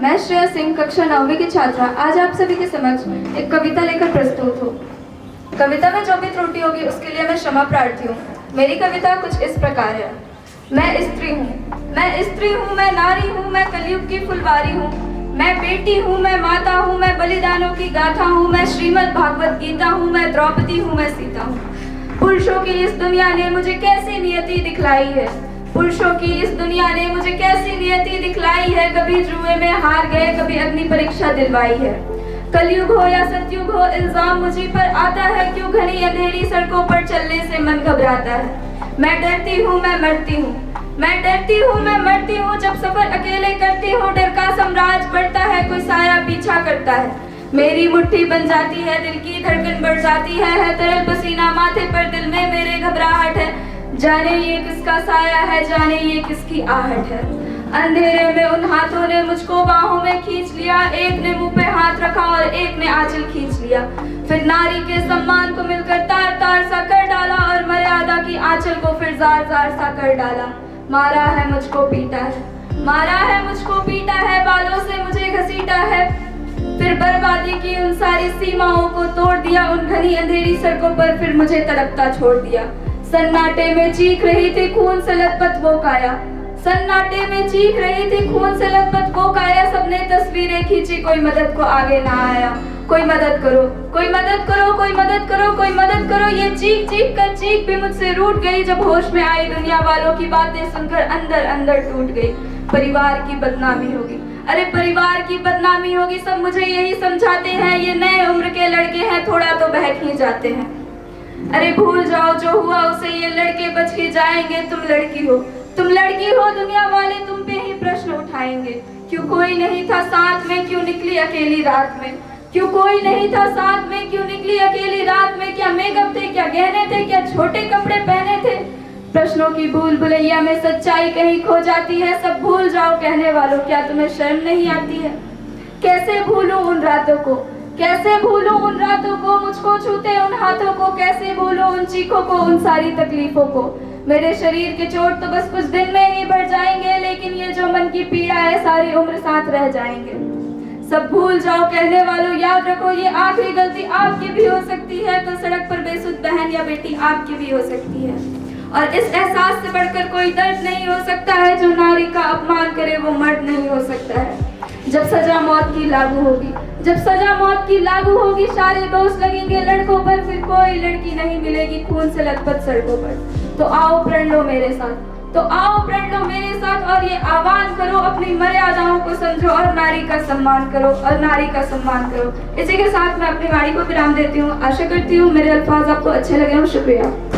मैं श्रेया सिंह कक्षा 9वीं की छात्रा आज आप सभी के समक्ष एक कविता लेकर प्रस्तुत हूँ। कविता में जो भी त्रुटि होगी उसके लिए मैं क्षमा प्रार्थी हूँ। मेरी कविता कुछ इस प्रकार है। मैं स्त्री हूँ, मैं नारी हूँ, मैं कलयुग की फुलवारी हूँ। मैं बेटी हूँ, मैं माता हूँ, मैं बलिदानों की गाथा हूँ। मैं श्रीमद् भागवत गीता हूँ, मैं द्रौपदी हूँ, मैं सीता हूँ। पुरुषों की इस दुनिया ने मुझे कैसी नियति दिखलाई है, पुरुषों की इस दुनिया ने मुझे कैसी नियति दिखलाई है। कभी जुए में हार गए, कभी अग्नि परीक्षा दिलवाई है। कलयुग हो या सतयुग हो, इल्जाम मुझी पर आता है। क्यों घनी अंधेरी सड़कों पर चलने से मन घबराता है। मैं डरती हूँ, मैं मरती हूँ, मैं डरती हूँ, मैं मरती हूँ। जब सफर अकेले करती हूँ, डर का साम्राज्य बढ़ता है, कोई साया पीछा करता है। मेरी मुट्ठी बन जाती है, दिल की धड़कन बढ़ जाती है तरल पसीना माथे पर, दिल में मेरे घबराहट है। जाने ये किसका साया है, जाने ये किसकी आहट है। अंधेरे में उन हाथों ने मुझको बाहों में खींच लिया। एक ने मुंह पे हाथ रखा और एक ने आंचल खींच लिया। फिर नारी के सम्मान को मिलकर तार तार सा कर डाला और मर्यादा की आंचल को फिर जार जार सा कर डाला। मारा है मुझको पीटा है, मारा है मुझको पीटा है, बालों से मुझे घसीटा है। फिर बर्बादी की उन सारी सीमाओं को तोड़ दिया। उन घनी अंधेरी सड़कों पर फिर मुझे तड़पता छोड़ दिया। सन्नाटे में चीख रही थी खून से लथपथ वो काया, सन्नाटे में चीख रही थी खून से लथपथ वो काया। सबने तस्वीरें खींची, कोई मदद को आगे ना आया। कोई मदद करो, कोई मदद करो, कोई मदद करो, कोई मदद करो। ये चीख चीख कर चीख भी मुझसे रूठ गई। जब होश में आई दुनिया वालों की बातें सुनकर अंदर अंदर टूट गई। परिवार की बदनामी होगी, अरे परिवार की बदनामी होगी। सब मुझे यही समझाते हैं, ये नए उम्र के लड़के हैं, थोड़ा तो बहक ही जाते हैं। अरे भूल जाओ जो हुआ उसे, ये लड़के बच ही जाएंगे। तुम लड़की हो, तुम लड़की हो, दुनिया वाले तुम पे ही प्रश्न उठाएंगे। क्यों कोई नहीं था साथ में, क्यों निकली अकेली रात में। क्यों कोई नहीं था साथ में, क्यों निकली अकेली रात में। क्या मेकअप थे, क्या गहने थे, क्या छोटे कपड़े पहने थे। प्रश्नों की भूल भुलैया में सच्चाई कहीं खो जाती है। सब भूल जाओ कहने वालों, क्या तुम्हें शर्म नहीं आती है। कैसे भूलूं उन रातों को, कैसे भूलूं उन रातों को, मुझको छूते उन हाथों को। कैसे भूलूं उन चीखों को, उन सारी तकलीफों को। मेरे शरीर के चोट तो बस कुछ दिन में ही बढ़ जाएंगे, लेकिन ये जो मन की पीड़ा है सारी उम्र साथ रह जाएंगे। सब भूल जाओ कहने वालों, याद रखो ये आखिरी गलती आपकी भी हो सकती है। कल सड़क पर बेसुध बहन या बेटी आपकी भी हो सकती है। और इस एहसास से बढ़कर कोई दर्द नहीं हो सकता है। जो नारी का अपमान करे वो मर्द नहीं हो सकता है। जब सजा मौत की लागू होगी, जब सजा मौत की लागू होगी, सारे दोष लगेंगे लड़कों पर। फिर कोई लड़की नहीं मिलेगी खून से लथपथ सड़कों पर। तो आओ प्रण लो मेरे साथ, तो आओ प्रण लो मेरे साथ। और ये आह्वान करो, अपनी मर्यादाओं को समझो और नारी का सम्मान करो, और नारी का सम्मान करो। इसी के साथ मैं अपनी वाणी को विराम देती हूँ। आशा करती हूँ मेरे अल्फाज आपको अच्छे लगे हों। शुक्रिया।